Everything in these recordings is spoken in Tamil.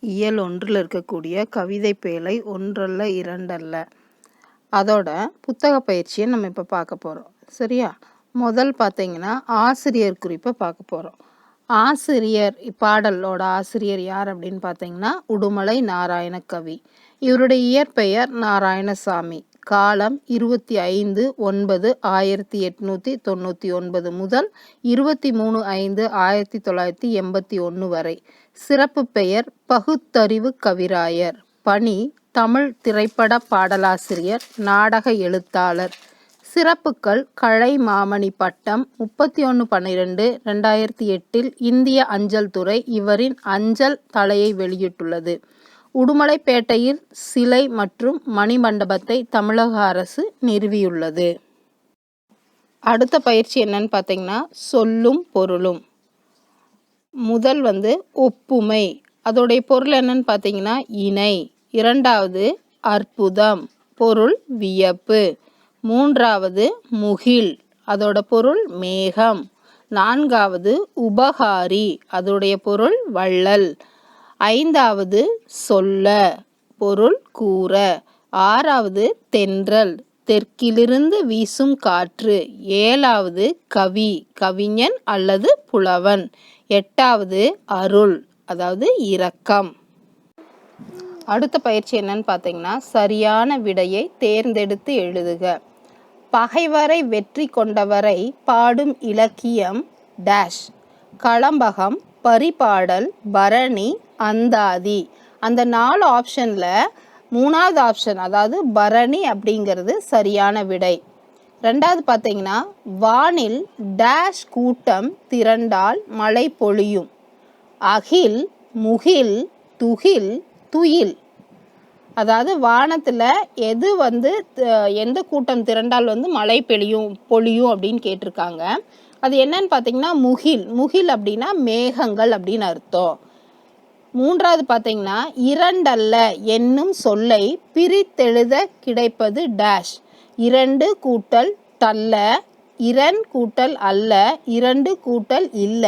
இயல் 1ல் இருக்கக்கூடிய கவிதை பேழை ஒன்றல்ல இரண்டல்ல. அதோட புத்தக பயிற்சியை நம்ம இப்போ பார்க்க போகிறோம். சரியா? முதல் பார்த்தீங்கன்னா ஆசிரியர் குறிப்பை பார்க்க போகிறோம். ஆசிரியர் இப்பாடலோட ஆசிரியர் யார் அப்படின்னு பார்த்தீங்கன்னா உடுமலை நாராயணகவி. இவருடைய இயற்பெயர் நாராயணசாமி. காலம் 25/9/1899 முதல் 23/5/1981 வரை. சிறப்பு பெயர் பகுத்தறிவு கவிராயர். பணி தமிழ் திரைப்பட பாடலாசிரியர், நாடக எழுத்தாளர். சிறப்புக்கள் கலை மாமணி பட்டம் 31/12/2008 இந்திய அஞ்சல் துறை இவரின் அஞ்சல் தலையை வெளியிட்டுள்ளது. உடுமலைப்பேட்டையில் சிலை மற்றும் மணிமண்டபத்தை தமிழக அரசு நிறுவியுள்ளது. அடுத்த பயிற்சி என்னன்னு பார்த்தீங்கன்னா சொல்லும் பொருளும். முதல் ஒப்புமை. அதோடைய பொருள் என்னன்னு பார்த்தீங்கன்னா இணை. இரண்டாவது அற்புதம், பொருள் வியப்பு. மூன்றாவது முகில், அதோட பொருள் மேகம். நான்காவது உபகாரி, அதோடைய பொருள் வள்ளல். ஐந்தாவது சொல்ல, பொருள் கூற. ஆறாவது தென்றல், தெற்கிலிருந்து வீசும் காற்று. ஏழாவது கவி, கவிஞன் அல்லது புலவன். எட்டாவது அருள், அதாவது இரக்கம். அடுத்த பயிற்சி என்னன்னு பார்த்தீங்கன்னா சரியான விடையை தேர்ந்தெடுத்து எழுதுக. பகைவரை வெற்றி கொண்டவரை பாடும் இலக்கியம் டேஷ். களம்பகம், பரிபாடல், பரணி, அந்தாதி. அந்த 4 ஆப்ஷனில் 3வது ஆப்ஷன், அதாவது பரணி அப்படிங்கிறது சரியான விடை. ரெண்டாவது பார்த்தீங்கன்னா வானில் டேஷ் கூட்டம் திரண்டால் மழை பொழியும். அகில், முகில், துகில், துயில். அதாவது வானத்தில் எது எந்த கூட்டம் திரண்டால் மழை பொழியும் அப்படின்னு கேட்டிருக்காங்க. அது என்னன்னு பார்த்தீங்கன்னா முகில். முகில் அப்படின்னா மேகங்கள் அப்படின்னு அர்த்தம். மூன்றாவது பார்த்தீங்கன்னா இரண்டல்ல என்னும் சொல்லை பிரித்தெழுத கிடைப்பது டேஷ். 2 கூட்டல் தல்ல, 2 கூட்டல் அல்ல, 2 கூட்டல் இல்ல,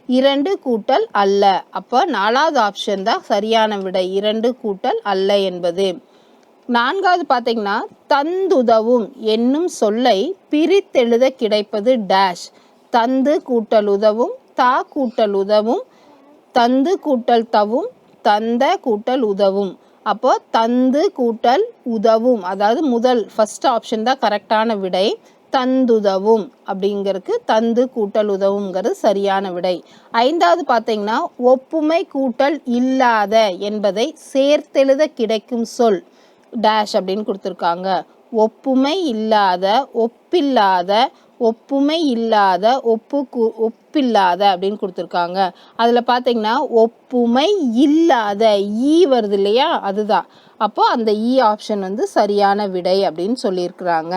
2 கூட்டல் அல்ல. அப்போ 4வது ஆப்ஷன் தான் சரியான விடை, 2 கூட்டல் அல்ல என்பது. 4வது பார்த்தீங்கன்னா தந்துதவும் என்னும் சொல்லை பிரித்தெழுத கிடைப்பது டேஷ். தந்து கூட்டல் உதவும், தா கூட்டல் உதவும், தந்து கூட்டல் தவும், தந்த கூட்டல் உதவும். அப்போ தந்து கூட்டல் உதவும், அதாவது ஃபர்ஸ்ட் ஆப்ஷன் தான் கரெக்டான விடை. தந்துதவும் அப்படிங்கிறதுக்கு தந்து கூட்டல் உதவுங்கிறது சரியான விடை. 5வது பார்த்தீங்கன்னா ஒப்புமை கூட்டல் இல்லாத என்பதை சேர்த்தெழுத கிடைக்கும் சொல் டேஷ் அப்படின்னு கொடுத்துருக்காங்க. ஒப்புமை இல்லாத, ஒப்பில்லாத, ஒப்புமை இல்லாத, ஒப்பில்லாத அப்படின்னு கொடுத்துருக்காங்க. அதில் பார்த்தீங்கன்னா ஒப்புமை இல்லாத ஈ வருது இல்லையா, அதுதான். அப்போ அந்த ஈ ஆப்ஷன் சரியான விடை அப்படின்னு சொல்லியிருக்கிறாங்க.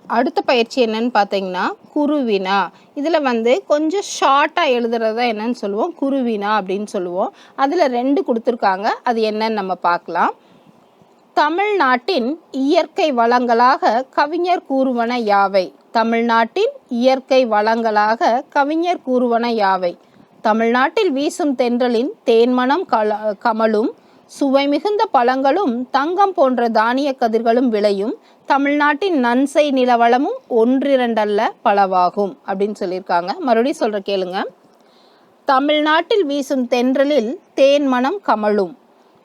அடுத்த பயிற்சி என்னன்னு பார்த்தீங்கன்னா குருவினா. இதில் கொஞ்சம் ஷார்ட்டாக எழுதுறதா என்னன்னு சொல்லுவோம், குருவினா அப்படின்னு சொல்லுவோம். அதில் 2 கொடுத்துருக்காங்க, அது என்னன்னு நம்ம பார்க்கலாம். தமிழ்நாட்டின் இயற்கை வளங்களாக கவிஞர் கூறுவன யாவை? தமிழ்நாட்டின் இயற்கை வளங்களாக கவிஞர் கூறுவன யாவை? தமிழ்நாட்டில் வீசும் தென்றலின் தேன்மணம் கமலும், சுவை மிகுந்த பழங்களும் தங்கம் போன்ற தானிய கதிர்களும் விளையும். தமிழ்நாட்டின் நன்சை நிலவளமும் ஒன்றிரண்டல்ல பலவாகும் அப்படின்னு சொல்லியிருக்காங்க. மறுபடியும் சொல்ற கேளுங்க. தமிழ்நாட்டில் வீசும் தென்றலில் தேன்மணம் கமலும்,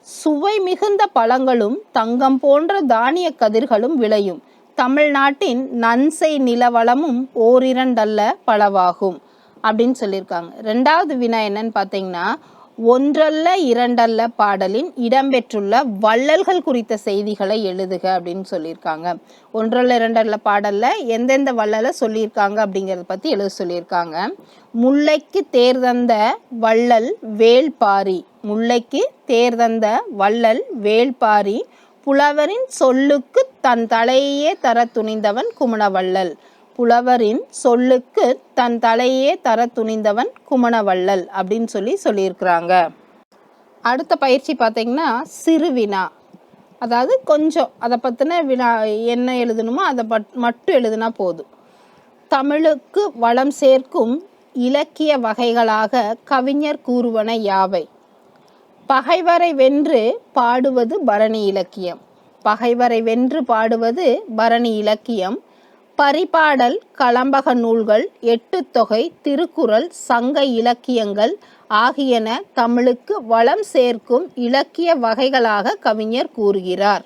சுவை மிகுந்த பழங்களும் தங்கம் போன்ற தானிய கதிர்களும் விளையும். தமிழ்நாட்டின் நன்சை நிலவளமும் ஓரிரண்டல்ல பலவாகும் அப்படின்னு சொல்லியிருக்காங்க. 2வது வினா என்னன்னு பார்த்தீங்கன்னா ஒன்றல்ல இரண்டல்ல பாடலின் இடம்பெற்றுள்ள வள்ளல்கள் குறித்த செய்திகளை எழுதுக அப்படின்னு சொல்லியிருக்காங்க. ஒன்றல்ல இரண்டல்ல பாடல்ல எந்தெந்த வள்ளலை சொல்லியிருக்காங்க அப்படிங்கிறத பற்றி எழுத சொல்லியிருக்காங்க. முல்லைக்கு தேர்தந்த வள்ளல் வேள்பாரி. முல்லைக்கு தேர்தந்த வள்ளல் வேள்பாரி. புலவரின் சொல்லுக்கு தன் தலையே தர துணிந்தவன் குமணவள்ளல். புலவரின் சொல்லுக்கு தன் தலையே தர துணிந்தவன் குமணவள்ளல் அப்படின்னு சொல்லியிருக்கிறாங்க. அடுத்த பயிற்சி பார்த்தீங்கன்னா சிறுவினா. அதாவது கொஞ்சம் அதை பற்றின வினா என்ன எழுதணுமோ அதை மட்டும் எழுதுனா போதும். தமிழுக்கு வளம் சேர்க்கும் இலக்கிய வகைகளாக கவிஞர் கூறுவன யாவை? பகைவரை வென்று பாடுவது பரணி இலக்கியம். பகைவரை வென்று பாடுவது பரணி இலக்கியம். பரிபாடல், கலம்பக நூல்கள், எட்டுத்தொகை, திருக்குறள், சங்க இலக்கியங்கள் ஆகியன தமிழுக்கு வளம் சேர்க்கும் இலக்கிய வகைகளாக கவிஞர் கூறுகிறார்.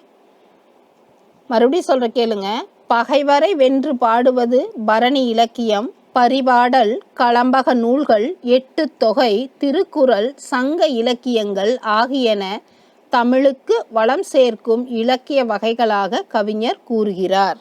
மறுபடியும் சொல்ற கேளுங்க. பகைவரை வென்று பாடுவது பரணி இலக்கியம். பரிபாடல், கலம்பக நூல்கள், எட்டுத்தொகை, திருக்குறள், சங்க இலக்கியங்கள் ஆகியன தமிழுக்கு வளம் சேர்க்கும் இலக்கிய வகைகளாக கவிஞர் கூறுகிறார்.